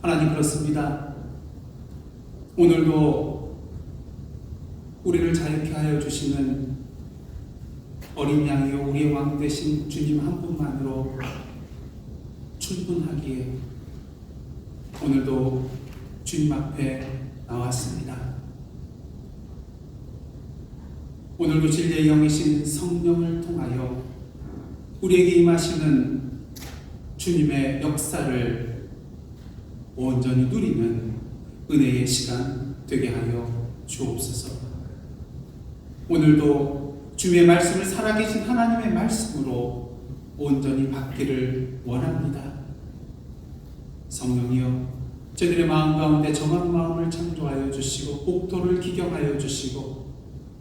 하나님, 그렇습니다. 오늘도 우리를 자유케 하여 주시는 어린 양이요 우리의 왕 되신 주님 한 분만으로 충분하기에 오늘도 주님 앞에 나왔습니다. 오늘도 진리의 영이신 성령을 통하여 우리에게 임하시는 주님의 역사를 온전히 누리는 은혜의 시간 되게 하여 주옵소서. 오늘도 주님의 말씀을 살아계신 하나님의 말씀으로 온전히 받기를 원합니다. 성령이여, 저들의 마음 가운데 정한 마음을 창조하여 주시고 복도를 기경하여 주시고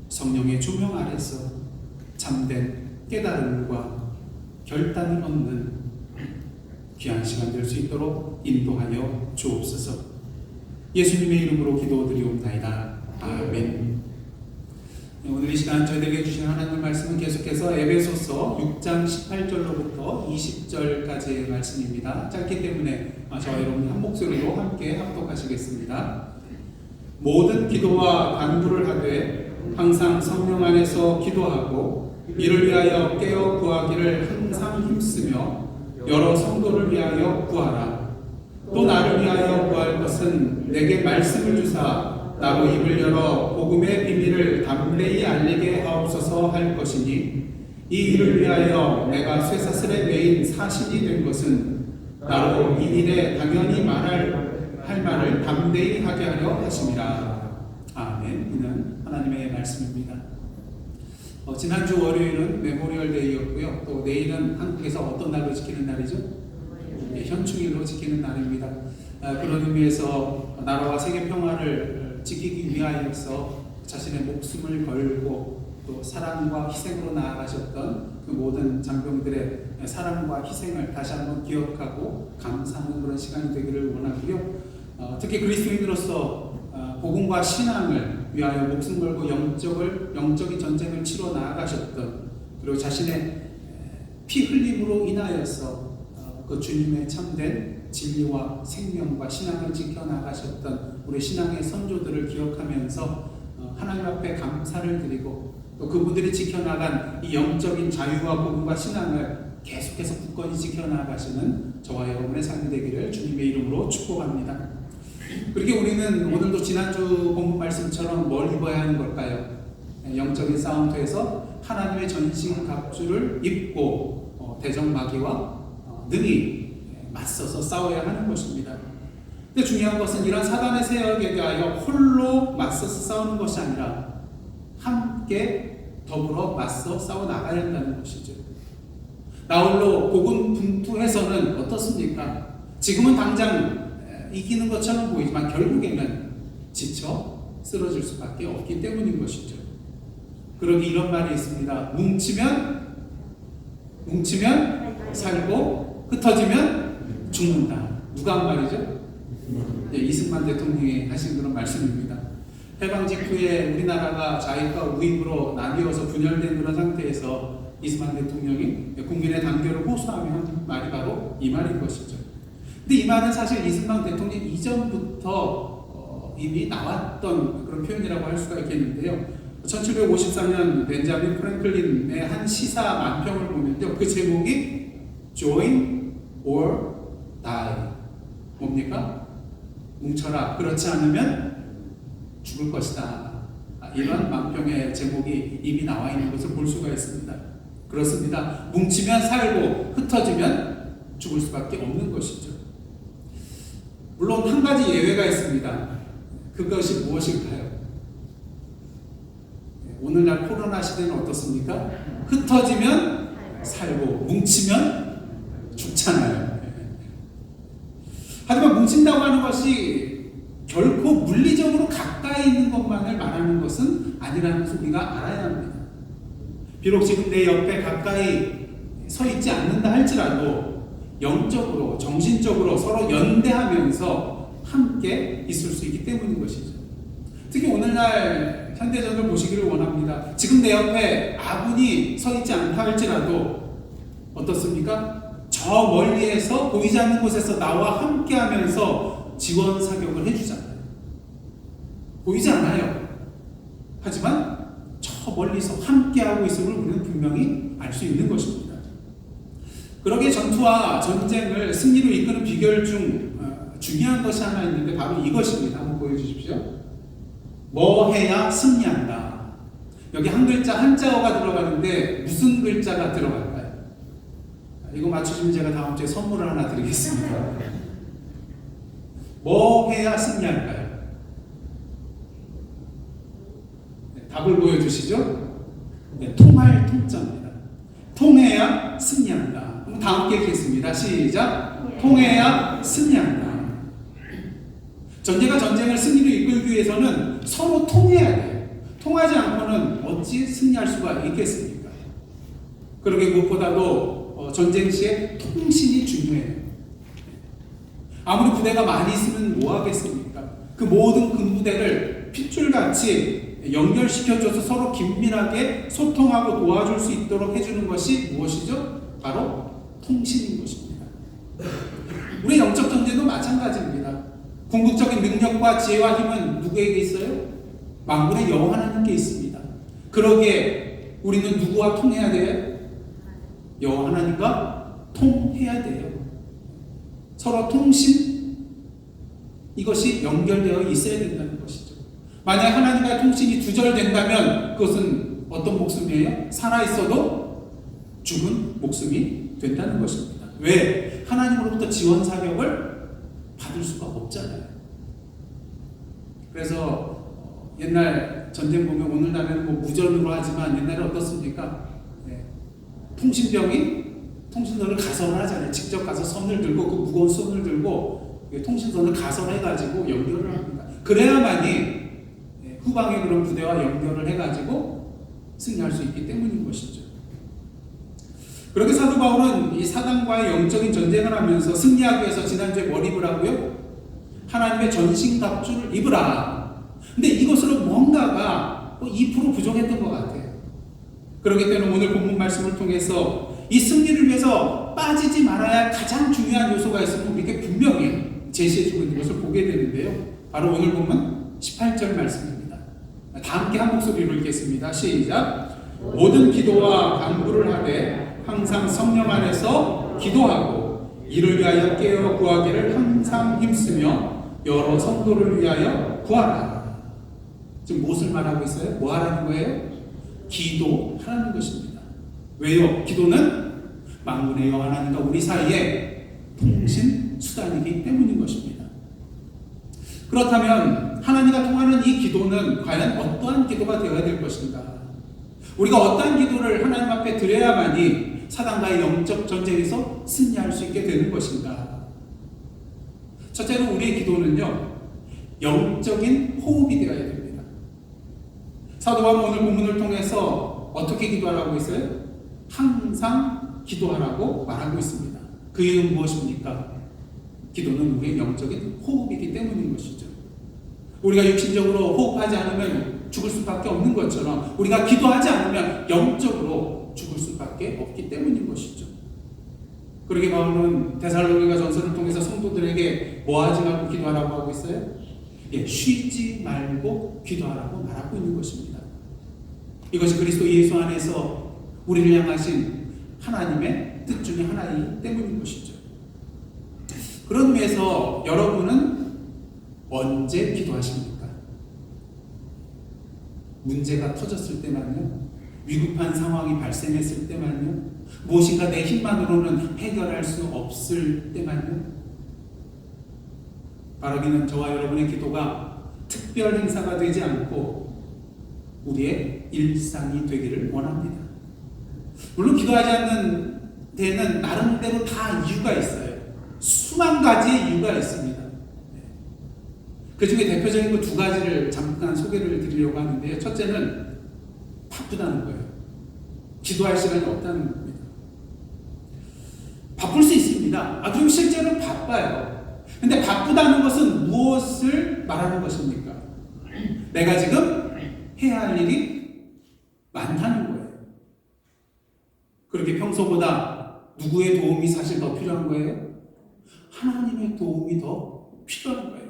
성령의 조명 아래서 참된 깨달음과 결단을 얻는 귀한 시간 될 수 있도록 인도하여 주옵소서. 예수님의 이름으로 기도드리옵나이다. 아멘. 오늘 이 시간 저희에게 주신 하나님 말씀은 계속해서 에베소서 6장 18절로부터 20절까지의 말씀입니다. 짧기 때문에 저와 여러분이 한 목소리로 함께 합독하시겠습니다. 모든 기도와 간구를 하되 항상 성령 안에서 기도하고 이를 위하여 깨어 구하기를 항상 힘쓰며 여러 성도를 위하여 구하라. 또 나를 위하여 구할 것은 내게 말씀을 주사 나로 입을 열어 복음의 비밀을 담대히 알리게 하옵소서 할 것이니 이 일을 위하여 내가 쇠사슬에 매인 사신이 된 것은 나로 이 일에 당연히 할 말을 담대히 하게 하려 하심이라. 아멘. 이는 하나님의 말씀입니다. 지난주 월요일은 메모리얼 데이였고요. 또 내일은 한국에서 어떤 날로 지키는 날이죠? 현충일로 지키는 날입니다. 그런 의미에서 나라와 세계 평화를 지키기 위하여서 자신의 목숨을 걸고 또 사랑과 희생으로 나아가셨던 그 모든 장병들의 사랑과 희생을 다시 한번 기억하고 감사하는 그런 시간이 되기를 원하고요. 특히 그리스도인으로서 복음과 신앙을 위하여 목숨 걸고 영적인 전쟁을 치러 나아가셨던, 그리고 자신의 피 흘림으로 인하여서 그 주님의 참된 진리와 생명과 신앙을 지켜나가셨던 우리 신앙의 선조들을 기억하면서 하나님 앞에 감사를 드리고 또 그분들이 지켜나간 이 영적인 자유와 복음과 신앙을 계속해서 굳건히 지켜나가시는 저와 여러분의 삶이 되기를 주님의 이름으로 축복합니다. 그렇게 우리는 오늘도 지난주 본문 말씀처럼 뭘 입어야 하는 걸까요? 영적인 싸움터에서 하나님의 전신 갑주를 입고 대적마귀와 능히 맞서서 싸워야 하는 것입니다. 근데 중요한 것은 이런 사단의 세력에 대하여 홀로 맞서서 싸우는 것이 아니라 함께 더불어 맞서 싸워 나가야 한다는 것이죠. 나홀로 고군분투해서는 어떻습니까? 지금은 당장 이기는 것처럼 보이지만 결국에는 지쳐 쓰러질 수밖에 없기 때문인 것이죠. 그러기 이런 말이 있습니다. 뭉치면 살고 흩어지면 죽는다. 누가 한 말이죠? 이승만 대통령이 하신 그런 말씀입니다. 해방 직후에 우리나라가 좌익과 우익으로 나뉘어서 분열된 그런 상태에서 이승만 대통령이 국민의 단결을 호소하며 한 말이 바로 이 말인 것이죠. 근데 이 말은 사실 이승만 대통령 이전부터 이미 나왔던 그런 표현이라고 할 수가 있겠는데요. 1754년 벤자민 프랭클린의 한 시사 만평을 보면요, 그 제목이 Join or Die. 뭡니까? 뭉쳐라. 그렇지 않으면 죽을 것이다. 이런 만평의 제목이 이미 나와 있는 것을 볼 수가 있습니다. 그렇습니다. 뭉치면 살고 흩어지면 죽을 수밖에 없는 것이죠. 물론 한 가지 예외가 있습니다. 그것이 무엇일까요? 오늘날 코로나 시대는 어떻습니까? 흩어지면 살고 뭉치면 죽잖아요. 하지만 뭉친다고 하는 것이 결코 물리적으로 가까이 있는 것만을 말하는 것은 아니라는 것을 우리가 알아야 합니다. 비록 지금 내 옆에 가까이 서 있지 않는다 할지라도 영적으로, 정신적으로 서로 연대하면서 함께 있을 수 있기 때문인 것이죠. 특히 오늘날 현대전을 보시기를 원합니다. 지금 내 옆에 아군이 서 있지 않다 할지라도 어떻습니까? 저 멀리에서 보이지 않는 곳에서 나와 함께 하면서 지원 사격을 해주잖아요. 보이지 않아요. 하지만 저 멀리서 함께하고 있음을 우리는 분명히 알 수 있는 것입니다. 그러기에 전투와 전쟁을 승리로 이끄는 비결 중 중요한 것이 하나 있는데 바로 이것입니다. 한번 보여주십시오. 뭐 해야 승리한다. 여기 한 글자 한자어가 들어가는데 무슨 글자가 들어갈까요? 이거 맞추시면 제가 다음 주에 선물을 하나 드리겠습니다. 뭐 해야 승리할까요? 네, 답을 보여주시죠. 네, 통할 통자입니다. 통해야 승리한다. 그럼 다 함께 읽겠습니다. 시작. 통해야 승리한다. 전쟁과 전쟁을 승리로 이끌기 위해서는 서로 통해야 돼요. 통하지 않고는 어찌 승리할 수가 있겠습니까? 그러게 무엇보다도 전쟁 시에 통신이 중요해요. 아무리 부대가 많이 있으면 뭐 하겠습니까? 그 모든 군부대를 핏줄같이 연결시켜줘서 서로 긴밀하게 소통하고 도와줄 수 있도록 해주는 것이 무엇이죠? 바로 통신인 것입니다. 우리 영적 전쟁도 마찬가지입니다. 궁극적인 능력과 지혜와 힘은 누구에게 있어요? 만군의 여호와 하나님께 있습니다. 그러기에 우리는 누구와 통해야 돼요? 여호와 하나님과 통해야 돼요. 서로 통신, 이것이 연결되어 있어야 된다는 것이죠. 만약 하나님과의 통신이 두절된다면 그것은 어떤 목숨이에요? 살아있어도 죽은 목숨이 된다는 것입니다. 왜? 하나님으로부터 지원 사격을 받을 수가 없잖아요. 그래서 옛날 전쟁 보면 오늘날에는 뭐 무전으로 하지만 옛날에 어떻습니까? 네. 통신선을 가설을 하잖아요. 직접 가서 선을 들고 그 무거운 선을 들고 통신선을 가설해가지고 연결을 합니다. 그래야만이 후방의 그런 부대와 연결을 해가지고 승리할 수 있기 때문인 것이죠. 그렇게 사도 바울은 이 사단과의 영적인 전쟁을 하면서 승리하기 위해서 지난주에 뭘 입으라고요? 하나님의 전신갑주를 입으라. 근데 이것으로 뭔가가 2% 부족했던 것 같아요. 그렇기 때문에 오늘 본문 말씀을 통해서 이 승리를 위해서 빠지지 말아야 할 가장 중요한 요소가 있음을 우리에게 분명히 제시해주고 있는 것을 보게 되는데요. 바로 오늘 본문 18절 말씀입니다. 다 함께 한 목소리로 읽겠습니다. 시작. 모든 기도와 간구를 하되 항상 성령 안에서 기도하고 이를 위하여 깨어 구하기를 항상 힘쓰며 여러 성도를 위하여 구하라. 지금 무엇을 말하고 있어요? 뭐 하라는 거예요? 기도하라는 것입니다. 왜요? 기도는 만군의 여호와 하나님과 우리 사이에 통신 수단이기 때문인 것입니다. 그렇다면 하나님과 통하는 이 기도는 과연 어떠한 기도가 되어야 될 것인가? 우리가 어떠한 기도를 하나님 앞에 드려야만이 사단과의 영적 전쟁에서 승리할 수 있게 되는 것인가? 첫째로 우리의 기도는요, 영적인 호흡이 되어야 됩니다. 사도 바울은 오늘 본문을 통해서 어떻게 기도하라고 했어요? 항상 기도하라고 말하고 있습니다. 그 이유는 무엇입니까? 기도는 우리의 영적인 호흡이기 때문인 것이죠. 우리가 육신적으로 호흡하지 않으면 죽을 수밖에 없는 것처럼 우리가 기도하지 않으면 영적으로 죽을 수밖에 없기 때문인 것이죠. 그러게 바울은 데살로니가 전서를 통해서 성도들에게 뭐하지 말고 기도하라고 하고 있어요? 쉬지 말고 기도하라고 말하고 있는 것입니다. 이것이 그리스도 예수 안에서 우리를 향하신 하나님의 뜻 중에 하나이기 때문인 것이죠. 그런 의미에서 여러분은 언제 기도하십니까? 문제가 터졌을 때만요? 위급한 상황이 발생했을 때만요? 무엇인가 내 힘만으로는 해결할 수 없을 때만요? 바라기는 저와 여러분의 기도가 특별 행사가 되지 않고 우리의 일상이 되기를 원합니다. 물론 기도하지 않는 데는 나름대로 다 이유가 있어요. 수만 가지의 이유가 있습니다. 그 중에 대표적인 그 두 가지를 잠깐 소개를 드리려고 하는데요. 첫째는 바쁘다는 거예요. 기도할 시간이 없다는 겁니다. 바쁠 수 있습니다. 그리고 실제로 바빠요. 근데 바쁘다는 것은 무엇을 말하는 것입니까? 내가 지금 해야 할 일이 많다는 거예요. 그렇게 평소보다 누구의 도움이 사실 더 필요한 거예요? 하나님의 도움이 더 필요한 거예요.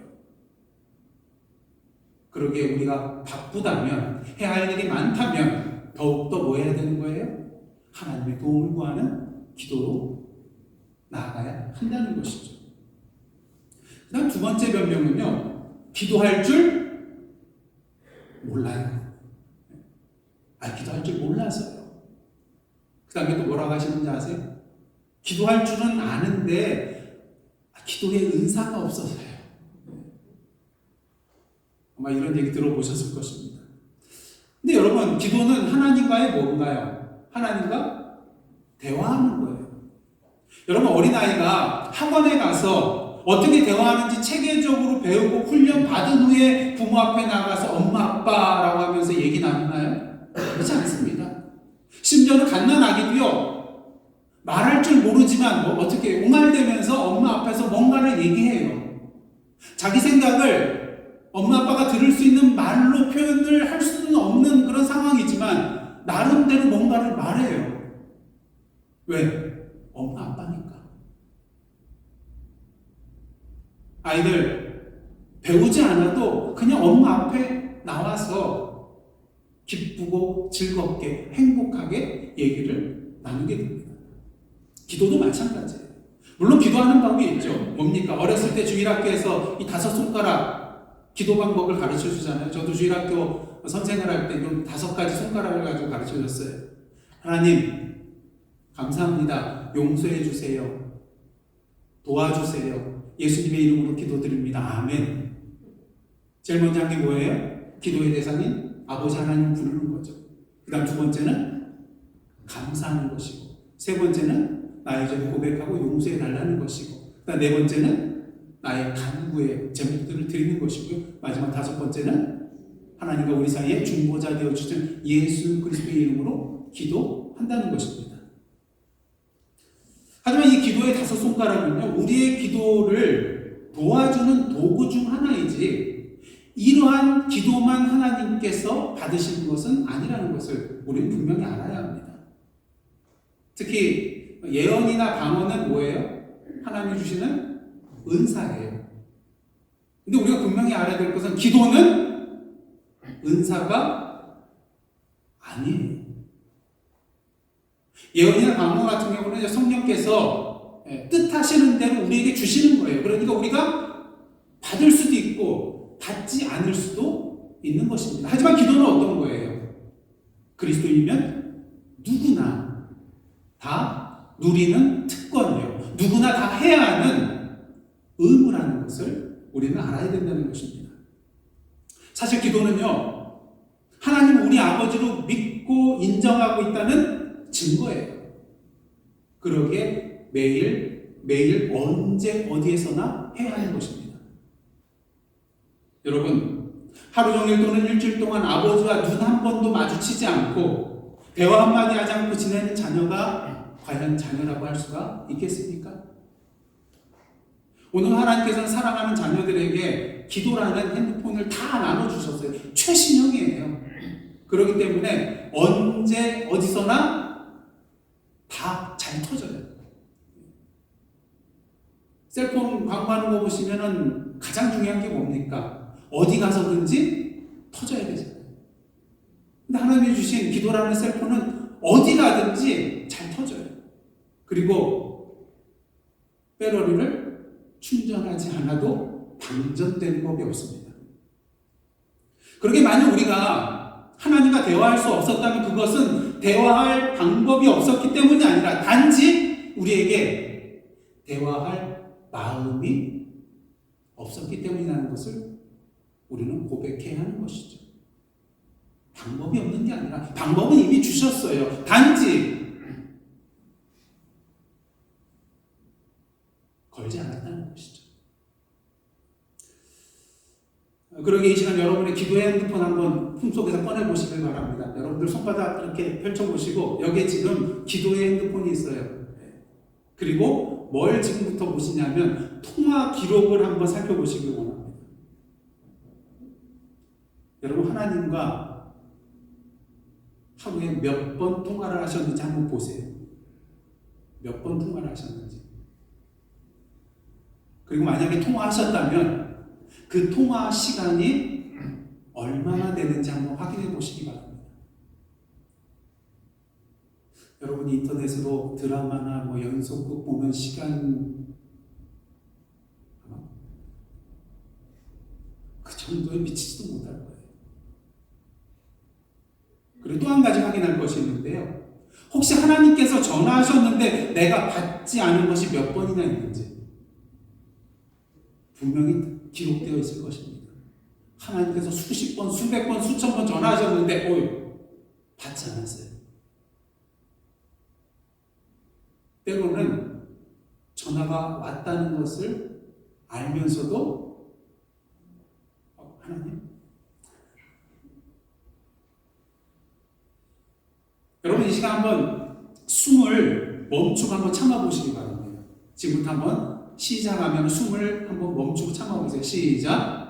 그러게 우리가 바쁘다면, 해야 할 일이 많다면 더욱더 뭐 해야 되는 거예요? 하나님의 도움을 구하는 기도로 나아가야 한다는 것이죠. 그 다음 두 번째 변명은요, 기도할 줄 몰라요. 기도할 줄 몰라서요. 그 다음에 또 뭐라고 하시는지 아세요? 기도할 줄은 아는데 기도의 은사가 없어서요. 아마 이런 얘기 들어보셨을 것입니다. 근데 여러분, 기도는 하나님과의 뭔가요? 하나님과 대화하는 거예요. 여러분, 어린아이가 학원에 가서 어떻게 대화하는지 체계적으로 배우고 훈련 받은 후에 부모 앞에 나가서 엄마, 아빠라고 하면서 얘기 나누나요? 그렇지 않습니다. 심지어는 갓난아기도요, 말할 줄 모르지만 어떻게 옹알대면서 엄마 앞에서 뭔가를 얘기해요. 자기 생각을 엄마 아빠가 들을 수 있는 말로 표현을 할 수는 없는 그런 상황이지만 나름대로 뭔가를 말해요. 왜? 엄마 아빠니까. 아이들 배우지 않아도 그냥 엄마 앞에 나와서 기쁘고 즐겁게 행복하게 얘기를 나누게 됩니다. 기도도 마찬가지예요. 물론 기도하는 방법이 있죠. 뭡니까? 어렸을 때 주일학교에서 이 5손가락 기도 방법을 가르쳐 주잖아요. 저도 주일학교 선생을 할 때 이 5가지 손가락을 가지고 가르쳐 줬어요. 하나님, 감사합니다. 용서해 주세요. 도와주세요. 예수님의 이름으로 기도드립니다. 아멘. 제일 먼저 한 게 뭐예요? 기도의 대상인 아버지 하나님 부르는 거죠. 그 다음 두 번째는 감사하는 것이고, 세 번째는 나의 죄를 고백하고 용서해 달라는 것이고, 그 다음 네 번째는 나의 간구의 제목들을 드리는 것이고요. 마지막 다섯 번째는 하나님과 우리 사이에 중보자 되어주신 예수 그리스도의 이름으로 기도한다는 것입니다. 하지만 이 기도의 5손가락은요, 우리의 기도를 도와주는 도구 중 하나이지 이러한 기도만 하나님께서 받으시는 것은 아니라는 것을 우리는 분명히 알아야 합니다. 특히 예언이나 방언은 뭐예요? 하나님이 주시는 은사예요. 근데 우리가 분명히 알아야 될 것은 기도는 은사가 아니에요. 예언이나 방언 같은 경우는 성령께서 뜻하시는 대로 우리에게 주시는 거예요. 그러니까 우리가 받을 수도 있고 받지 않을 수도 있는 것입니다. 하지만 기도는 어떤 거예요? 그리스도인이면 누구나 다 누리는 특권이요. 누구나 다 해야 하는 의무라는 것을 우리는 알아야 된다는 것입니다. 사실 기도는요, 하나님 우리 아버지로 믿고 인정하고 있다는 증거예요. 그러기에 매일 언제 어디에서나 해야 하는 것입니다. 여러분, 하루 종일 또는 일주일 동안 아버지와 눈 한 번도 마주치지 않고 대화 한마디 하지 않고 지내는 자녀가 과연 자녀라고 할 수가 있겠습니까? 오늘 하나님께서는 사랑하는 자녀들에게 기도라는 핸드폰을 다 나눠주셨어요. 최신형이에요. 그렇기 때문에 언제 어디서나 다 잘 터져요. 셀폰 광고하는 거 보시면은 가장 중요한 게 뭡니까? 어디 가서든지 터져야 되잖아요. 근데 하나님이 주신 기도라는 셀폰은 어디 가든지 잘 터져요. 그리고 배터리를 충전하지 않아도 방전되는 법이 없습니다. 그러게 만약 우리가 하나님과 대화할 수 없었다면 그것은 대화할 방법이 없었기 때문이 아니라 단지 우리에게 대화할 마음이 없었기 때문이라는 것을 우리는 고백해야 하는 것이죠. 방법이 없는 게 아니라 방법은 이미 주셨어요. 단지 걸지 않았다는 것이죠. 그러게 이 시간 여러분의 기도의 핸드폰 한번 품속에서 꺼내보시길 바랍니다. 여러분들 손바닥 이렇게 펼쳐보시고 여기에 지금 기도의 핸드폰이 있어요. 그리고 뭘 지금부터 보시냐면 통화 기록을 한번 살펴보시길 원합니다. 여러분, 하나님과 하루에 몇 번 통화를 하셨는지 한번 보세요. 몇 번 통화를 하셨는지. 그리고 만약에 통화하셨다면 그 통화 시간이 얼마나 되는지 한번 확인해 보시기 바랍니다. 여러분이 인터넷으로 드라마나 연속극 보면 시간 그 정도에 미치지도 못할 거예요. 그리고 또 한 가지 확인할 것이 있는데요. 혹시 하나님께서 전화하셨는데 내가 받지 않은 것이 몇 번이나 있는지 분명히 기록되어 있을 것입니다. 하나님께서 수십 번, 수백 번, 수천 번 전화하셨는데 받지 않았어요. 때로는 전화가 왔다는 것을 알면서도 하나님? 여러분 이 시간 한번 숨을 멈추고 한번 참아보시기 바랍니다. 지금부터 한번 시작하면 숨을 한번 멈추고 참아보세요. 시작!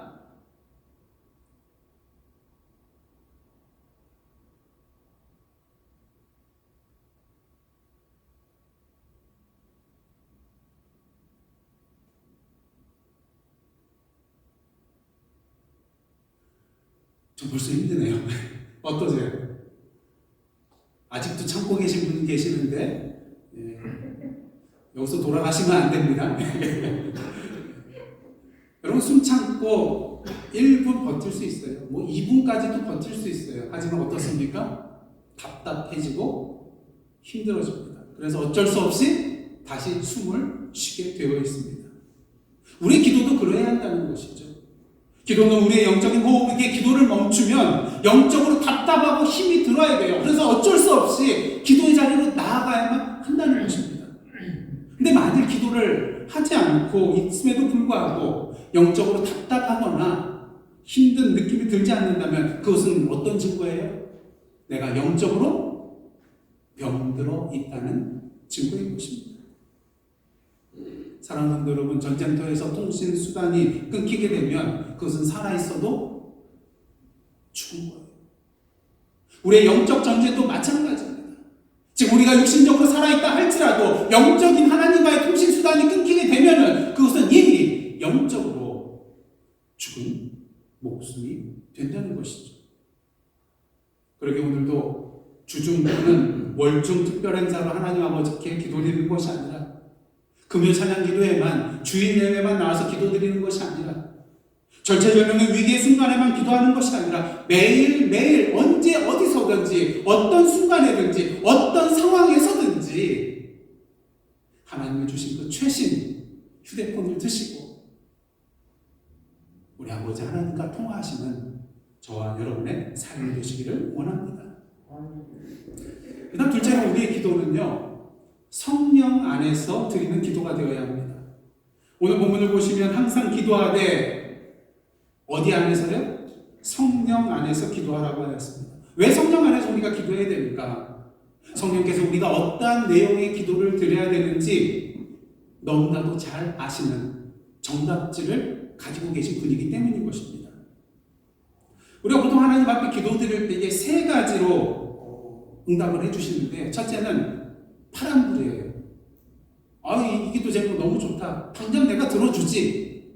좀 벌써 힘드네요. 어떠세요? 아직도 참고 계신 분 계시는데 여기서 돌아가시면 안 됩니다. 여러분 숨 참고 1분 버틸 수 있어요. 2분까지도 버틸 수 있어요. 하지만 어떻습니까? 답답해지고 힘들어집니다. 그래서 어쩔 수 없이 다시 숨을 쉬게 되어 있습니다. 우리 기도도 그래야 한다는 것이죠. 기도는 우리의 영적인 호흡에 기도를 멈추면 영적으로 답답하고 힘이 들어야 돼요. 그래서 어쩔 수 없이 기도의 자리로 나아가야만 한다는 것입니다. 근데 만일 기도를 하지 않고 있음에도 불구하고 영적으로 답답하거나 힘든 느낌이 들지 않는다면 그것은 어떤 증거예요? 내가 영적으로 병들어 있다는 증거인 것입니다. 사랑하는 성도 여러분, 전쟁터에서 통신 수단이 끊기게 되면 그것은 살아있어도 죽은 거예요. 우리의 영적 전쟁도 마찬가지입니다. 지금 우리가 육신적으로 살아있다 할지라도 영적인 하나님과의 통신 수단이 끊기게 되면 그것은 이미 영적으로 죽은 목숨이 된다는 것이죠. 그러게 오늘도 주중부는 월중 특별행사로 하나님 아버지께 기도드리는 것이 아니라 금요 찬양 기도에만 주일 예배만 나와서 기도드리는 것이 아니라 절체절명의 위기의 순간에만 기도하는 것이 아니라 매일매일 언제 어디서든지 어떤 순간에든지 어떤 상황에서든지 하나님이 주신 그 최신 휴대폰을 드시고 우리 아버지 하나님과 통화하시는 저와 여러분의 삶이 되시기를 원합니다. 그 다음 둘째로 우리의 기도는요, 성령 안에서 드리는 기도가 되어야 합니다. 오늘 본문을 보시면 항상 기도하되 어디 안에서요? 성령 안에서 기도하라고 하였습니다. 왜 성령 안에서 우리가 기도해야 됩니까? 성령께서 우리가 어떠한 내용의 기도를 드려야 되는지 너무나도 잘 아시는 정답지를 가지고 계신 분이기 때문인 것입니다. 우리가 보통 하나님 앞에 기도 드릴 때 이게 세 가지로 응답을 해주시는데 첫째는 파란불이에요. 이 기도 제목 너무 좋다. 당장 내가 들어주지.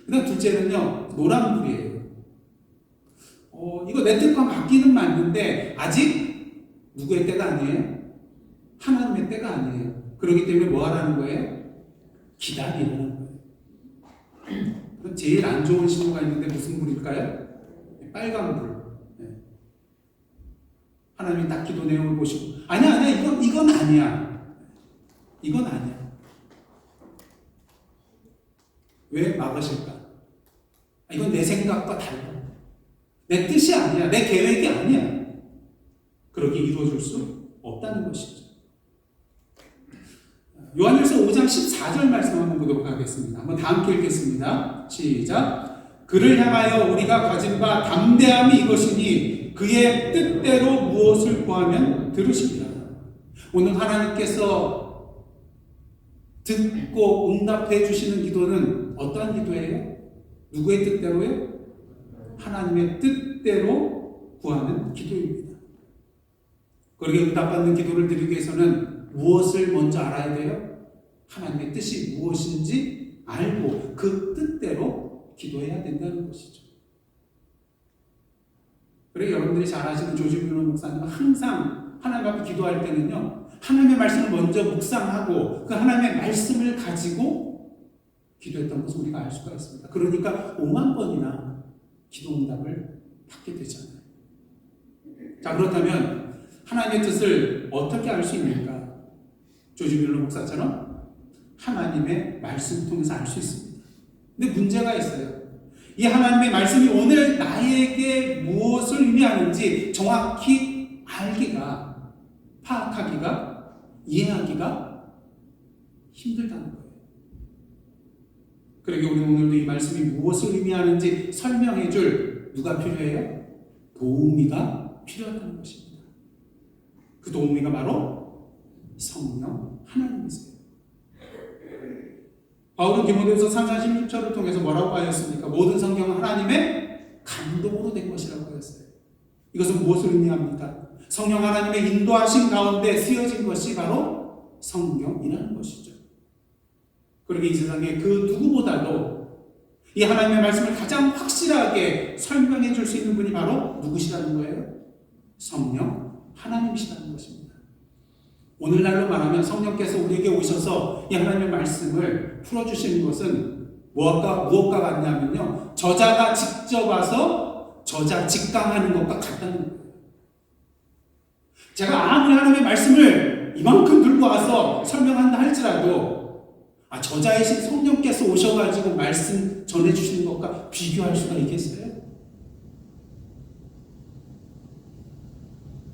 그 다음 둘째는요, 노란불이에요. 이거 내 뜻과 맞기는 맞는데 아직 누구의 때가 아니에요? 하나님의 때가 아니에요. 그렇기 때문에 뭐 하라는 거예요? 기다리라는 거예요. 그럼 제일 안 좋은 신호가 있는데 무슨 불일까요? 빨간불. 하나님이 딱 기도 내용을 보시고 아니야 이건 아니야. 이건 아니야. 왜 막으실까? 이건 내 생각과 달라. 내 뜻이 아니야. 내 계획이 아니야. 그렇게 이루어질 수 없다는 것이죠. 요한일서 5장 14절 말씀 한번 보도록 하겠습니다. 한번 다 함께 읽겠습니다. 시작. 그를 향하여 우리가 가진 바 담대함이 이것이니 그의 뜻대로 무엇을 구하면 들으시리라. 오늘 하나님께서 듣고 응답해 주시는 기도는 어떠한 기도예요? 누구의 뜻대로요? 하나님의 뜻대로 구하는 기도입니다. 그렇게 응답받는 기도를 드리기 위해서는 무엇을 먼저 알아야 돼요? 하나님의 뜻이 무엇인지 알고 그 뜻대로 기도해야 된다는 것이죠. 그리고 여러분들이 잘 아시는 조지 뮬러 목사님은 항상 하나님 앞에 기도할 때는요, 하나님의 말씀을 먼저 묵상하고 그 하나님의 말씀을 가지고 기도했던 것을 우리가 알 수가 있습니다. 그러니까 5만 번이나 기도 응답을 받게 되잖아요. 자, 그렇다면 하나님의 뜻을 어떻게 알 수 있는가? 조지 뮬러 목사처럼 하나님의 말씀을 통해서 알 수 있습니다. 근데 문제가 있어요. 이 하나님의 말씀이 오늘 나에게 무엇을 의미하는지 정확히 알기가, 파악하기가, 이해하기가 힘들다는 거예요. 그러게 우리는 오늘도 이 말씀이 무엇을 의미하는지 설명해 줄 누가 필요해요? 도우미가 필요하다는 것입니다. 그 도우미가 바로 성령 하나님이세요. 바울은 디모데후서 3장 16절을 통해서 뭐라고 하였습니까? 모든 성경은 하나님의 감동으로 된 것이라고 하였어요. 이것은 무엇을 의미합니까? 성령 하나님의 인도하신 가운데 쓰여진 것이 바로 성경이라는 것이죠. 그러게 이 세상에 그 누구보다도 이 하나님의 말씀을 가장 확실하게 설명해 줄 수 있는 분이 바로 누구시라는 거예요? 성령 하나님이시라는 것입니다. 오늘날로 말하면 성령께서 우리에게 오셔서 이 하나님의 말씀을 풀어주시는 것은 무엇과 같냐면요, 저자가 직접 와서 저자 직강하는 것과 같다는 거예요. 제가 아무리 하나님의 말씀을 이만큼 들고 와서 설명한다 할지라도 저자이신 성령께서 오셔가지고 말씀 전해주시는 것과 비교할 수가 있겠어요?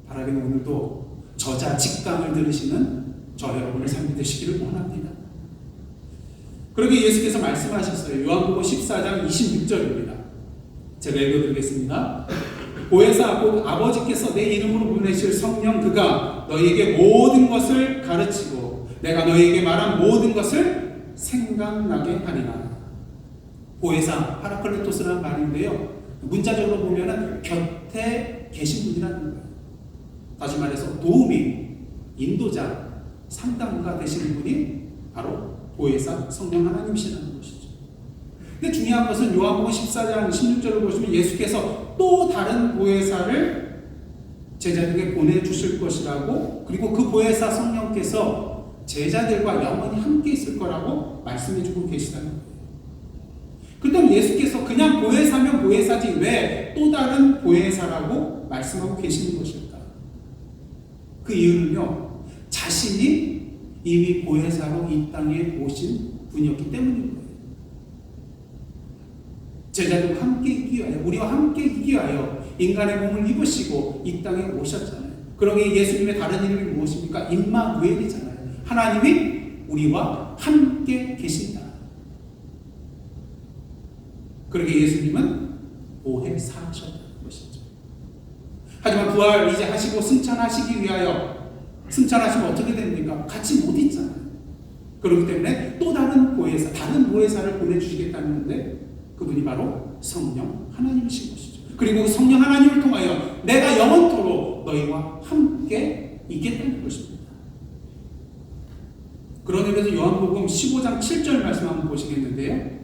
바라기는 오늘도 저자 직강을 들으시는 저 여러분의 삶이 되시기를 원합니다. 그러게 예수께서 말씀하셨어요. 요한복음 14장 26절입니다. 제가 읽어드리겠습니다. 보혜사 곧 아버지께서 내 이름으로 보내실 성령 그가 너희에게 모든 것을 가르치고 내가 너희에게 말한 모든 것을 생각나게 하리라. 보혜사, 파라클레토스라는 말인데요, 문자적으로 보면은 곁에 계신 분이라는 거예요. 다시 말해서 도우미, 인도자, 상담가 되시는 분이 바로 보혜사 성령 하나님이시라는 것이죠. 근데 중요한 것은 요한복음 14장 16절을 보시면 예수께서 또 다른 보혜사를 제자들에게 보내주실 것이라고, 그리고 그 보혜사 성령께서 제자들과 영원히 함께 있을 거라고 말씀해주고 계시다는 거예요. 그렇다면 예수께서 그냥 보혜사면 보혜사지 왜 또 다른 보혜사라고 말씀하고 계시는 것일까? 그 이유는요, 자신이 이미 보혜사로 이 땅에 오신 분이었기 때문인 거예요. 제자들과 함께 있기 위하여, 우리와 함께 있기 위하여 인간의 몸을 입으시고 이 땅에 오셨잖아요. 그러기에 예수님의 다른 이름이 무엇입니까? 임마누엘이잖아요. 하나님이 우리와 함께 계신다. 그러기에 예수님은 보혜사셨다는 것이죠. 하지만 부활 이제 하시고 승천하시기 위하여, 승천하시면 어떻게 됩니까? 같이 못 있잖아요. 그렇기 때문에 또 다른 보혜사, 다른 보혜사를 보내주시겠다는데 그분이 바로 성령 하나님이신 것이죠. 그리고 그 성령 하나님을 통하여 내가 영원토록 너희와 함께 있겠다는 것입니다. 그런 의미에서 요한복음 15장 7절 말씀 한번 보시겠는데요,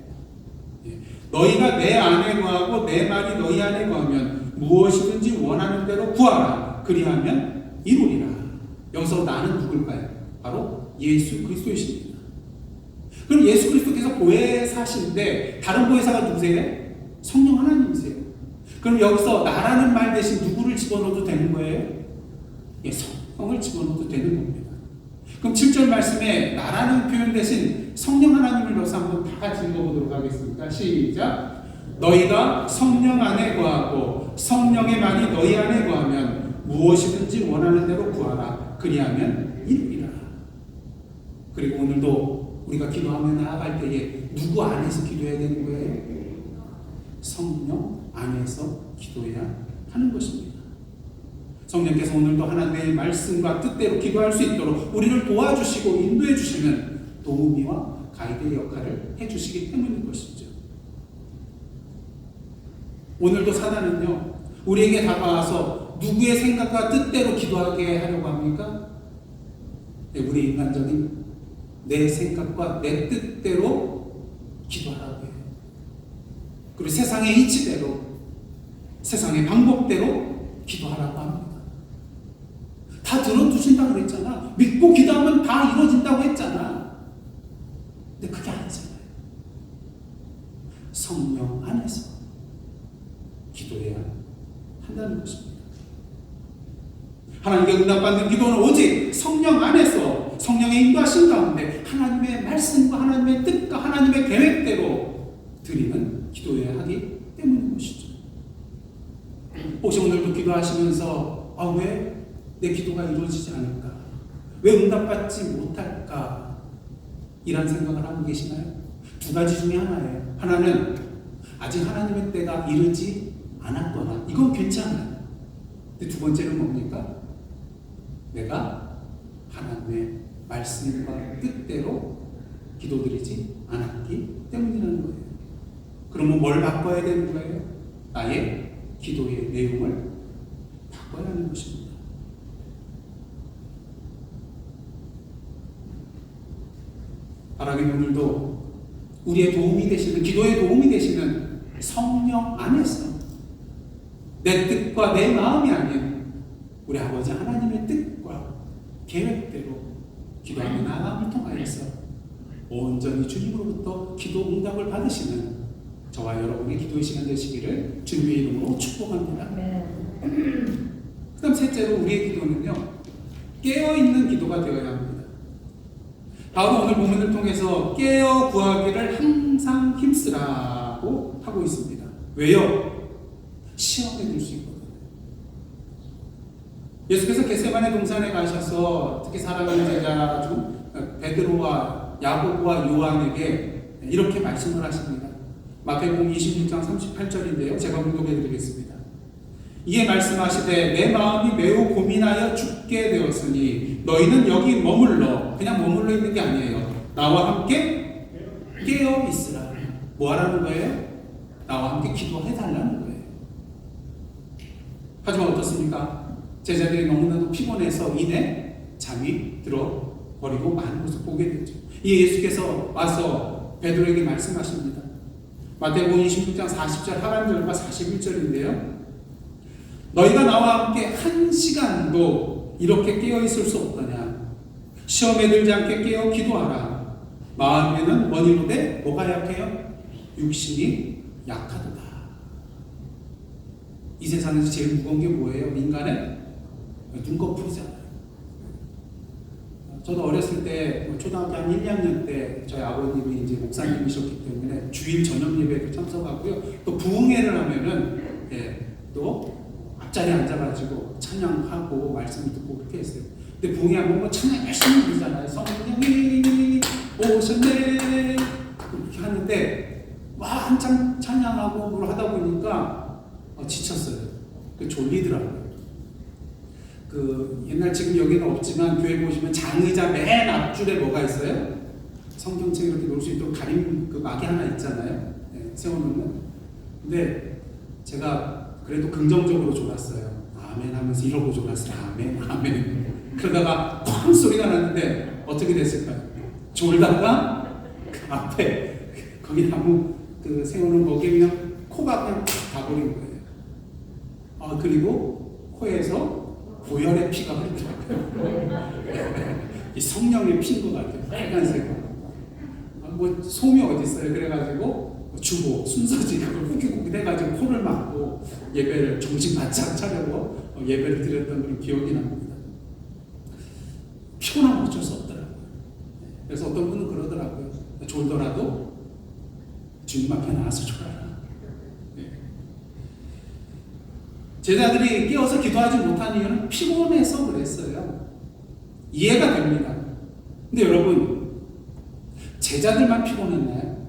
너희가 내 안에 거하고 내 말이 너희 안에 거하면 무엇이든지 원하는 대로 구하라. 그리하면 이루리라. 여기서 나는 누굴까요? 바로 예수 그리스도이십니다. 그럼 예수 그리스도께서 보혜사신데 다른 보혜사가 누구세요? 성령 하나님이세요. 그럼 여기서 나라는 말 대신 누구를 집어넣어도 되는 거예요? 예, 성령을 집어넣어도 되는 겁니다. 그럼 7절 말씀에 나라는 표현 대신 성령 하나님을 넣어서 한번 다 같이 읽어보도록 하겠습니다. 시작. 너희가 성령 안에 거하고 성령의 말이 너희 안에 거하면 무엇이든지 원하는 대로 구하라. 그리하면 이루리라. 그리고 오늘도 우리가 기도하며 나아갈 때에 누구 안에서 기도해야 되는 거예요? 성령 안에서 기도해야 하는 것입니다. 성령께서 오늘도 하나님의 말씀과 뜻대로 기도할 수 있도록 우리를 도와주시고 인도해 주시는 도우미와 가이드의 역할을 해주시기 때문인 것이죠. 오늘도 사단은요, 우리에게 다가와서 누구의 생각과 뜻대로 기도하게 하려고 합니까? 우리 인간적인 내 생각과 내 뜻대로 기도하라고 해요. 그리고 세상의 이치대로, 세상의 방법대로 기도하라고 합니다. 다 들어두신다고 그랬잖아. 믿고 기도하면 다 이루어진다고 했잖아. 근데 그게 아니잖아요. 성령 안에서 기도해야 한다는 것입니다. 하나님께 응답받는 기도는 오직 성령 안에서 성령의 인도하신 가운데 하나님의 말씀과 하나님의 뜻과 하나님의 계획대로 드리는 기도해야 하기 때문인 것이죠. 혹시 오늘도 기도하시면서 왜 내 기도가 이루어지지 않을까? 왜 응답받지 못할까? 이런 생각을 하고 계시나요? 두 가지 중에 하나예요. 하나는 아직 하나님의 때가 이르지 않았거나 이건 괜찮아요. 근데 두 번째는 뭡니까? 내가 하나님의 말씀과 뜻대로 기도드리지 않았기 때문이라는 거예요. 그러면 뭘 바꿔야 되는 거예요? 나의 기도의 내용을 바꿔야 하는 것입니다. 하나님 오늘도 우리의 도움이 되시는, 기도의 도움이 되시는 성령 안에서 내 뜻과 내 마음이 아닌 우리 아버지 하나님의 뜻과 계획대로 기도하는 나감을 통하여서 온전히 주님으로부터 기도 응답을 받으시는 저와 여러분의 기도의 시간 되시기를 주님의 이름으로 축복합니다. 그 다음 셋째로 우리의 기도는요, 깨어있는 기도가 되어야 합니다. 바로 오늘 본문을 통해서 깨어 구하기를 항상 힘쓰라고 하고 있습니다. 왜요? 시험에 들 수 있거든요. 예수께서 겟세마네 동산에 가셔서 특히 사랑하는 제자 중 베드로와 야고보와 요한에게 이렇게 말씀을 하십니다. 마태복음 26장 38절인데요. 제가 봉독해 드리겠습니다. 이에 말씀하시되 내 마음이 매우 고민하여 죽게 되었으니 너희는 여기 머물러, 그냥 머물러 있는 게 아니에요. 나와 함께 깨어 있으라. 뭐 하라는 거예요? 나와 함께 기도해 달라는 거예요. 하지만 어떻습니까? 제자들이 너무나도 피곤해서 이내 잠이 들어버리고 많은 것을 보게 되죠. 이에 예수께서 와서 베드로에게 말씀하십니다. 마태복음 26장 40절 하반절과 41절인데요. 너희가 나와 함께 한 시간도 이렇게 깨어있을 수 없더냐. 시험에 들지 않게 깨어 기도하라. 마음에는 원이로되 뭐가 약해요? 육신이 약하도다. 이 세상에서 제일 무거운 게 뭐예요? 인간의 눈꺼풀이잖아요. 저도 어렸을 때 초등학교 한 1, 2학년 때 저희 아버님이 이제 목사님이셨기 때문에 주일 저녁 예배도 참석하고요. 또 부흥회를 하면은 또 앞자리에 앉아가지고 찬양하고 말씀을 듣고 그렇게 했어요. 근데 부흥회하면 뭐 찬양 열심히 부르잖아요. 성령이 오셨네 그렇게 하는데 한참 찬양하고 뭘 하다 보니까 지쳤어요. 졸리더라고요. 옛날 지금 여기는 없지만 교회 보시면 장의자 맨 앞줄에 뭐가 있어요? 성경책 이렇게 놓을 수 있도록 가림 막이 하나 있잖아요. 세워놓는. 근데 제가 그래도 긍정적으로 졸았어요. 아멘 하면서 이러고 졸았어요. 아멘, 아멘. 그러다가 쾅 소리가 났는데 어떻게 됐을까요? 졸다가 그 앞에 거기 나무 세우는 거기에 그냥 코가 그냥 가버린 거예요. 그리고 코에서 고열의 피가 흐르더라고요. 이 성령의 피인 것 같아요. 빨간색. 뭐 솜이 어디 있어요? 그래가지고 주보 순서지 그걸 후기고기 해가지고 코를 막고 예배를 정신 바짝 차려고 예배를 드렸던 그런 기억이 납니다. 피곤하면 어쩔 수 없더라고요. 그래서 어떤 분은 그러더라고요. 졸더라도 주님 앞에 나와서 졸아라. 제자들이 깨어서 기도하지 못한 이유는 피곤해서 그랬어요. 이해가 됩니다. 근데 여러분, 제자들만 피곤했나요?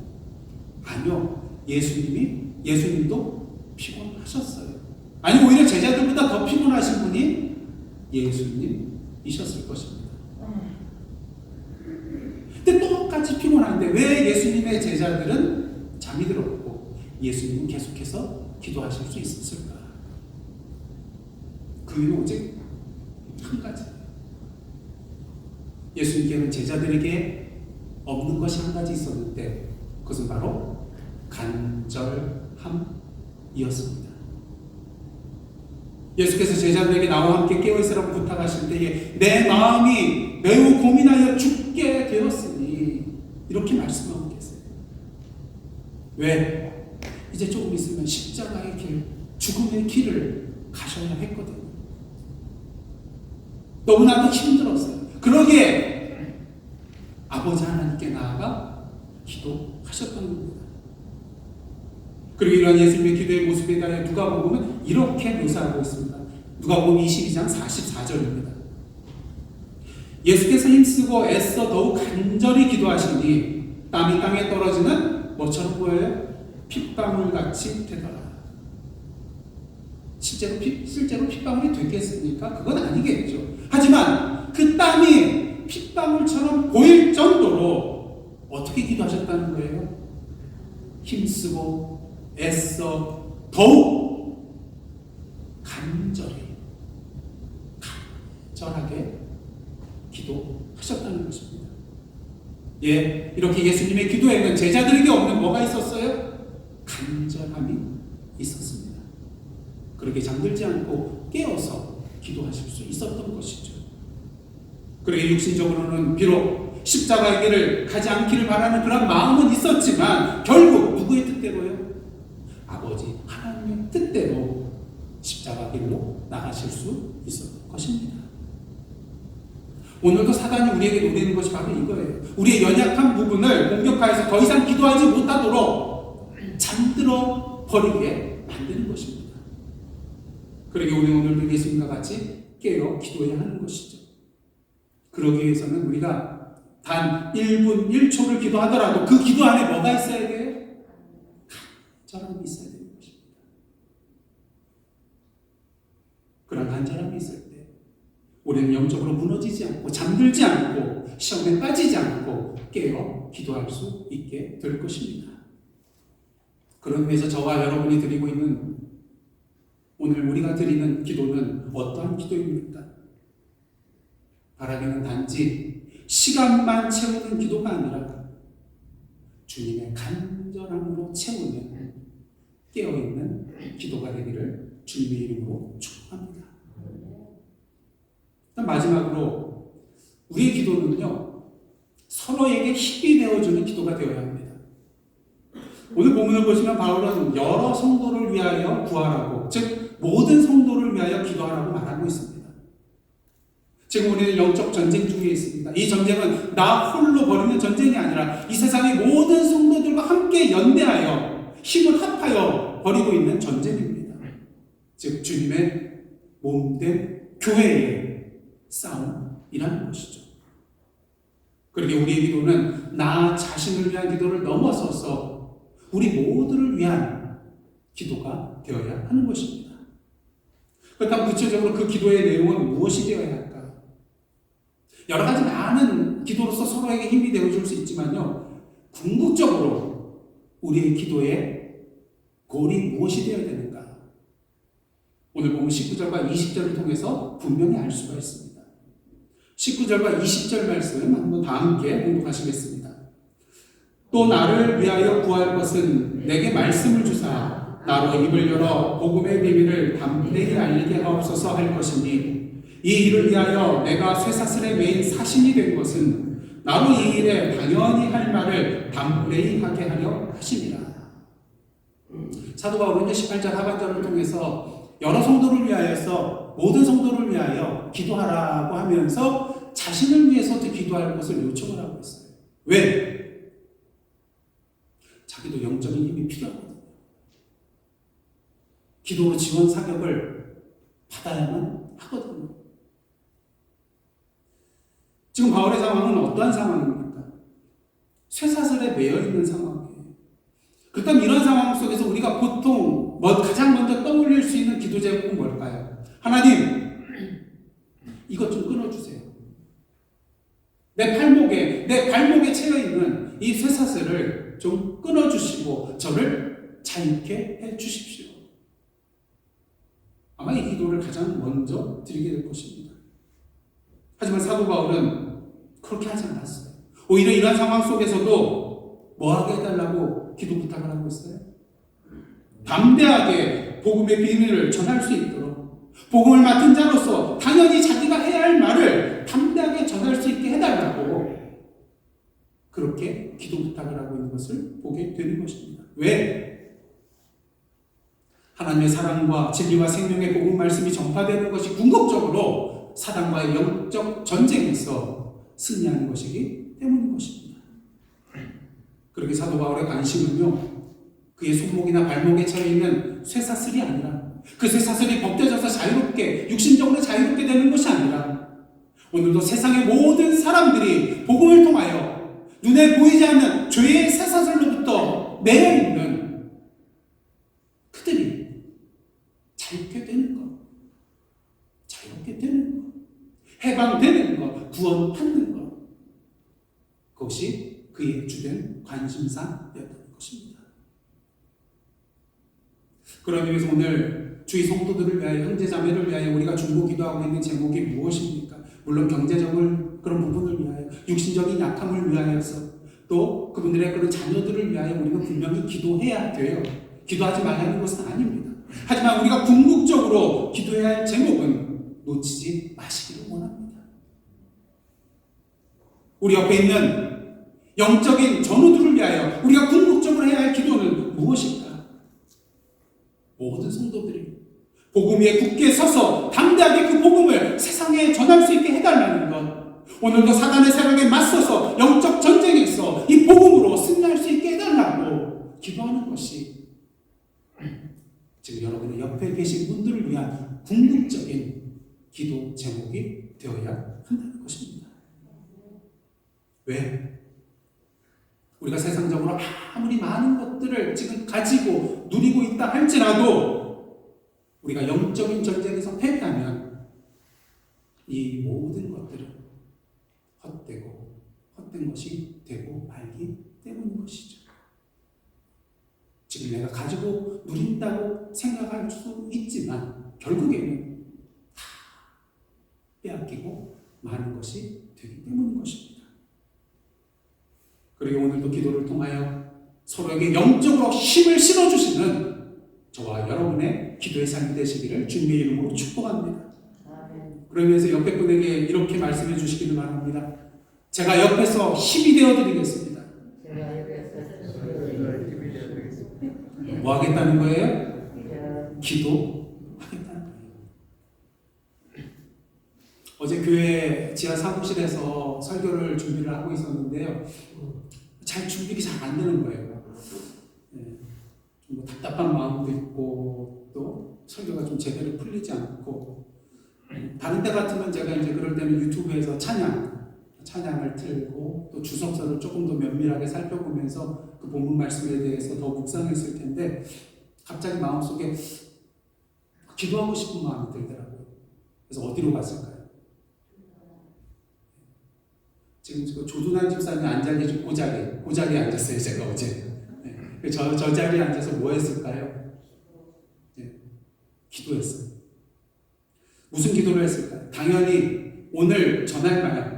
아니요. 예수님도 피곤하셨어요. 아니, 오히려 제자들보다 더 피곤하신 분이 예수님이셨을 것입니다. 근데 똑같이 피곤한데 왜 예수님의 제자들은 잠이 들었고 예수님은 계속해서 기도하실 수 있었을까? 그 이유는 오직 한 가지. 예수님께는 제자들에게 없는 것이 한 가지 있었는데 그것은 바로 간절함이었습니다. 예수께서 제자들에게 나와 함께 깨어있으라고 부탁하실 때에 내 마음이 매우 고민하여 죽게 되었으니 이렇게 말씀하고 계세요. 왜? 이제 조금 있으면 십자가의 길, 죽음의 길을 가셔야 했거든요. 너무나도 힘들었어요. 그러기에 아버지 하나님께 나아가 기도하셨던 겁니다. 그리고 이러한 예수님의 기도의 모습에 대하여 누가복음은 이렇게 묘사하고 있습니다. 누가복음 22장 44절입니다. 예수께서 힘쓰고 애써 더욱 간절히 기도하시니 땀이 땅에 떨어지는 뭐처럼 보여요? 핏방울같이 되더라. 실제로 핏방울이 됐겠습니까? 그건 아니겠죠. 하지만 그 땀이 핏방울처럼 보일 정도로 어떻게 기도하셨다는 거예요? 힘쓰고 애써 더욱 간절하게 기도하셨다는 것입니다. 예, 이렇게 예수님의 기도에는 제자들에게 없는 뭐가 있었어요? 간절함이 있었습니다. 그렇게 잠들지 않고 깨어서 기도하실 수 있었던 것이죠. 그러게 육신적으로는 비록 십자가의 길을 가지 않기를 바라는 그런 마음은 있었지만 결국 누구의 뜻대로요? 아버지 하나님의 뜻대로 십자가 길로 나가실 수 있었던 것입니다. 오늘도 사단이 우리에게 노리는 것이 바로 이거예요. 우리의 연약한 부분을 공격하여서 더 이상 기도하지 못하도록 잠들어 버리게 만드는 것입니다. 그러게 우리 오늘도 예수님과 같이 깨어 기도해야 하는 것이죠. 그러기 위해서는 우리가 단 1분 1초를 기도하더라도 그 기도 안에 뭐가 있어야 돼요? 간절함이 있어야 되는 것입니다. 그런 간절함이 있을 때 우리는 영적으로 무너지지 않고 잠들지 않고 시험에 빠지지 않고 깨어 기도할 수 있게 될 것입니다. 그런 의미에서 저와 여러분이 드리고 있는 오늘 우리가 드리는 기도는 어떠한 기도입니까? 바라기는 단지 시간만 채우는 기도가 아니라 주님의 간절함으로 채우는 깨어있는 기도가 되기를 주님의 이름으로 축복합니다. 마지막으로 우리의 기도는요, 서로에게 힘이 되어주는 기도가 되어야 합니다. 오늘 본문을 보시면 바울은 여러 성도를 위하여 구하라고, 즉 모든 성도를 위하여 기도하라고 말하고 있습니다. 지금 우리는 영적 전쟁 중에 있습니다. 이 전쟁은 나 홀로 벌이는 전쟁이 아니라 이 세상의 모든 성도들과 함께 연대하여 힘을 합하여 벌이고 있는 전쟁입니다. 즉 주님의 몸된 교회의 싸움이라는 것이죠. 그렇게 우리의 기도는 나 자신을 위한 기도를 넘어서서 우리 모두를 위한 기도가 되어야 하는 것입니다. 그렇다면 구체적으로 그 기도의 내용은 무엇이 되어야 할까? 여러 가지 많은 기도로서 서로에게 힘이 되어줄 수 있지만요, 궁극적으로 우리의 기도의 골이 무엇이 되어야 되는가? 오늘 보면 19절과 20절을 통해서 분명히 알 수가 있습니다. 19절과 20절 말씀 한번 다 함께 공독하시겠습니다. 또 나를 위하여 구할 것은 내게 말씀을 주사 나로 입을 열어 복음의 비밀을 담대히 알리게 하옵소서 할 것이니 이 일을 위하여 내가 쇠사슬에 매인 사신이 된 것은 나로 이 일에 당연히 할 말을 담대히 하게 하려 하심이라. 사도 바울은 18절 하반절을 통해서 여러 성도를 위하여서 모든 성도를 위하여 기도하라고 하면서 자신을 위해서도 기도할 것을 요청을 하고 있어요. 왜? 자기도 영적인 힘이 필요하거든요. 기도로 지원 사격을 받아야만 하거든요. 지금 바울의 상황은 어떠한 상황입니까? 쇠사슬에 매여 있는 상황이에요. 그렇다면 이런 상황 속에서 우리가 보통 가장 먼저 떠올릴 수 있는 기도 제목은 뭘까요? 하나님, 이것 좀 끊어주세요. 내 발목에 채여 있는 이 쇠사슬을 좀 끊어주시고 저를 자유케 해주십시오. 아마 이 기도를 가장 먼저 드리게 될 것입니다. 하지만 사도 바울은 그렇게 하지 않았어요. 오히려 이런 상황 속에서도 뭐하게 해달라고 기도 부탁을 하고 있어요? 담대하게 복음의 비밀을 전할 수 있도록 복음을 맡은 자로서 당연히 자기가 해야 할 말을 담대하게 전할 수 있게 해달라고 그렇게 기도 부탁을 하고 있는 것을 보게 되는 것입니다. 왜? 하나님의 사랑과 진리와 생명의 복음 말씀이 전파되는 것이 궁극적으로 사단과의 영적 전쟁에서 승리하는 것이기 때문인 것입니다. 그렇게 사도 바울의 관심은요, 그의 손목이나 발목에 차여있는 쇠사슬이 아니라 그 쇠사슬이 벗겨져서 자유롭게, 육신적으로 자유롭게 되는 것이 아니라 오늘도 세상의 모든 사람들이 복음을 통하여 눈에 보이지 않는 죄의 쇠사슬로부터 매여있는 그들이 자유롭게 되는 것, 자유롭게 되는 것, 해방되는 것, 구원받는 것, 그것이 그의 주된 관심사였던 것입니다. 그러기 위해서 오늘 주의 성도들을 위하여, 형제자매를 위하여 우리가 중보 기도하고 있는 제목이 무엇입니까? 물론 경제적인 그런 부분을 위하여, 육신적인 약함을 위하여서, 또 그분들의 그런 자녀들을 위하여 우리가 분명히 기도해야 돼요. 기도하지 말라는 것은 아닙니다. 하지만 우리가 궁극적으로 기도해야 할 제목은 놓치지 마시기를 원합니다. 우리 옆에 있는 영적인 전우들을 위하여 우리가 궁극적으로 해야 할 기도는 무엇일까? 모든 성도들이 복음 위에 굳게 서서 담대하게 그 복음을 세상에 전할 수 있게 해달라는 것, 오늘도 사단의 세력에 맞서서 영적 전쟁에서 이 복음으로 승리할 수 있게 해달라고 기도하는 것이 지금 여러분의 옆에 계신 분들을 위한 궁극적인 기도 제목이 되어야 한다는 것입니다. 왜? 우리가 세상적으로 아무리 많은 것들을 지금 가지고 누리고 있다 할지라도 우리가 영적인 전쟁에서 패배하면 이 모든 것들은 헛되고 헛된 것이 되고 말기 때문인 것이죠. 지금 내가 가지고 누린다고 생각할 수 있지만 결국에는 다 빼앗기고 많은 것이 되기 때문인 것입니다. 그리고 오늘도 기도를 통하여 서로에게 영적으로 힘을 실어주시는 저와 여러분의 기도의 삶이 되시기를 주님의 이름으로 축복합니다. 그러면서 옆에 분에게 이렇게 말씀해 주시기를 바랍니다. 제가 옆에서 힘이 되어드리겠습니다. 뭐 하겠다는 거예요? 기도하겠다는 거예요. 어제 교회 지하 사무실에서 설교를 준비를 하고 있었는데요. 잘 준비가 잘 안 되는 거예요. 좀 답답한 마음도 있고 또 설교가 좀 제대로 풀리지 않고, 다른 때 같으면 제가 이제 그럴 때는 유튜브에서 찬양을 틀고 또 주석서를 조금 더 면밀하게 살펴보면서 그 본문 말씀에 대해서 더 묵상했을 텐데 갑자기 마음속에 기도하고 싶은 마음이 들더라고요. 그래서 어디로 갔을까요? 지금 조준환 집사님이 앉아 계신 그 자리에 앉았어요, 제가 어제. 네. 저 자리에 앉아서 뭐 했을까요? 네. 기도했어요. 무슨 기도를 했을까요? 당연히 오늘 전할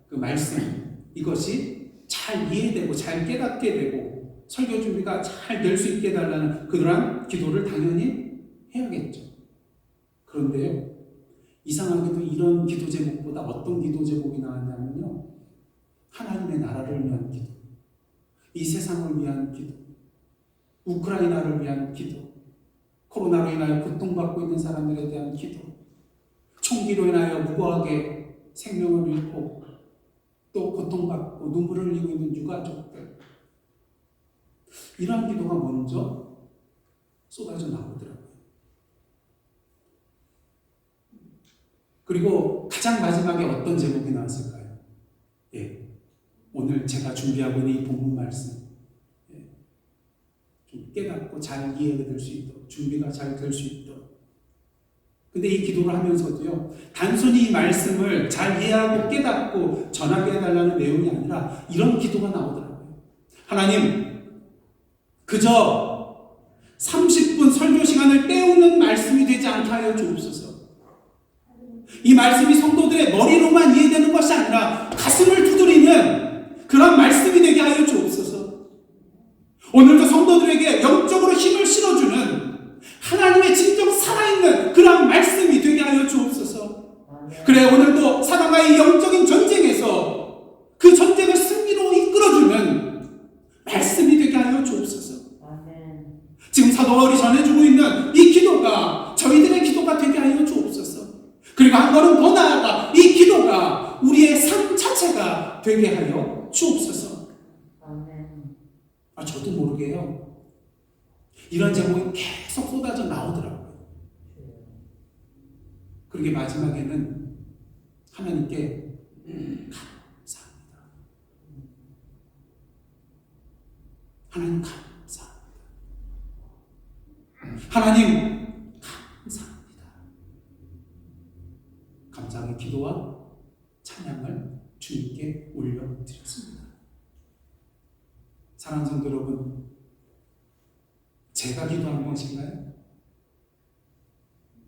그 말씀, 이것이 잘 이해되고 잘 깨닫게 되고 설교 준비가 잘 될 수 있게 해달라는 그러한 기도를 당연히 해야겠죠. 그런데요, 이상하게도 이런 기도 제목보다 어떤 기도 제목이 나왔냐면요, 하나님의 나라를 위한 기도, 이 세상을 위한 기도, 우크라이나를 위한 기도, 코로나로 인하여 고통받고 있는 사람들에 대한 기도, 총기로 인하여 무고하게 생명을 잃고 또 고통받고 눈물을 흘리고 있는 유가족들, 이러한 기도가 먼저 쏟아져 나오더라고요. 그리고 가장 마지막에 어떤 제목이 나왔을까요? 오늘 제가 준비하고 있는 이 본문 말씀, 좀 깨닫고 잘 이해가 될 수 있도록, 준비가 잘 될 수 있도록. 근데 이 기도를 하면서도요, 단순히 이 말씀을 잘 이해하고 깨닫고 전하게 해달라는 내용이 아니라 이런 기도가 나오더라고요. 하나님, 그저 30분 설교 시간을 때우는 말씀이 되지 않게 하여 주옵소서. 이 말씀이 성도들의 머리로만 이해되는 것이 아니라 가슴을 두드리는 그런 말씀이 되게 하여 주옵소서. 오늘도 성도들에게 영적으로 힘을 실어주는 하나님의 진정 살아있는 그런 말씀이 되게 지금 사도 바울이 전해주고 있는 이 기도가 저희들의 기도가 되게 하여 주옵소서. 그리고 한 걸음 더 나아가 이 기도가 우리의 삶 자체가 되게 하여 주옵소서. 저도 모르게요, 이런 제목이 계속 쏟아져 나오더라고요. 그러게 마지막에는 하나님께 감사합니다. 하나님 감사합니다. 하나님 감사합니다. 감사의 기도와 찬양을 주님께 올려드렸습니다. 사랑하는 성도 여러분, 제가 기도한 것인가요?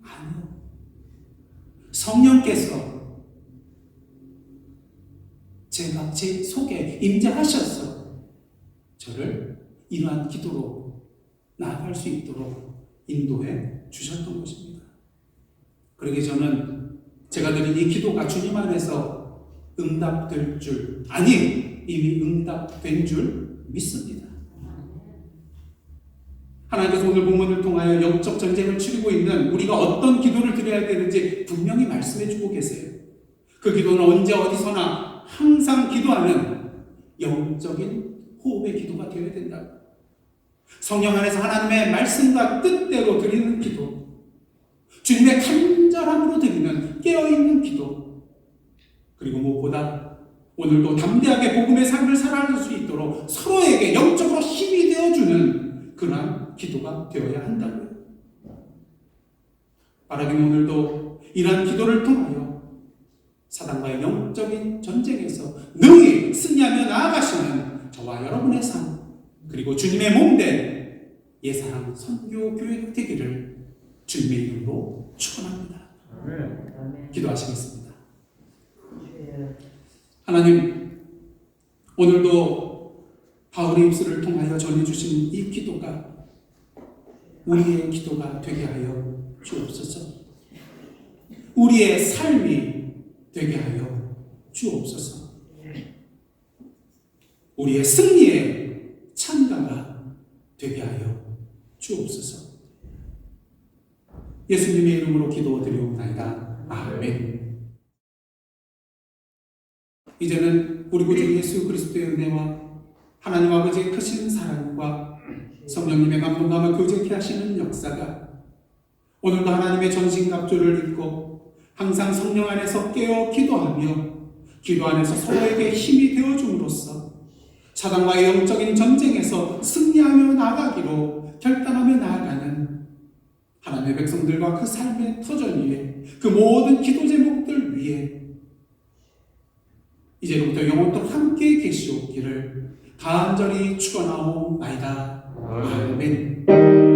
아니요. 성령께서 제 속에 임재하셔서 저를 이러한 기도로 나아갈 수 있도록 인도해 주셨던 것입니다. 그러게 저는 제가 드린 이 기도가 주님 안에서 응답될 줄, 아니 이미 응답된 줄 믿습니다. 하나님께서 오늘 본문을 통하여 영적 전쟁을 치르고 있는 우리가 어떤 기도를 드려야 되는지 분명히 말씀해 주고 계세요. 그 기도는 언제 어디서나 항상 기도하는 영적인 호흡의 기도가 되어야 된다. 성령 안에서 하나님의 말씀과 뜻대로 드리는 기도, 주님의 간절함으로 드리는 깨어있는 기도, 그리고 무엇보다 오늘도 담대하게 복음의 삶을 살아갈 수 있도록 서로에게 영적으로 힘이 되어주는 그러한 기도가 되어야 한다고요. 바라기는 오늘도 이러한 기도를 통하여 사단과의 영적인 전쟁에서 능히 승리하며 나아가시는 저와 여러분의 삶, 그리고 주님의 몸된 예사랑 선교 교회가 되기를 주님의 이름으로 축원합니다. 기도하시겠습니다. 하나님, 오늘도 바울의 입술을 통하여 전해주신 이 기도가 우리의 기도가 되게 하여 주옵소서. 우리의 삶이 되게 하여 주옵소서. 우리의 승리의 참가가 되게 하여 주옵소서. 예수님의 이름으로 기도드리옵나이다. 아멘. 이제는 우리 구주 예수 그리스도의 은혜와 하나님 아버지의 크신 사랑과 성령님의 감동감을 교제케 하시는 역사가 오늘도 하나님의 전신갑주를 입고 항상 성령 안에서 깨어 기도하며 기도 안에서 서로에게 힘이 되어줌으로써 사단과의 영적인 전쟁에서 승리하며 나아가기로 결단하며 나아가는 하나님의 백성들과 그 삶의 터전 위에 그 모든 기도 제목들 위에 이제부터 영원토록 함께 계시옵기를 간절히 축원하옵나이다. 아멘.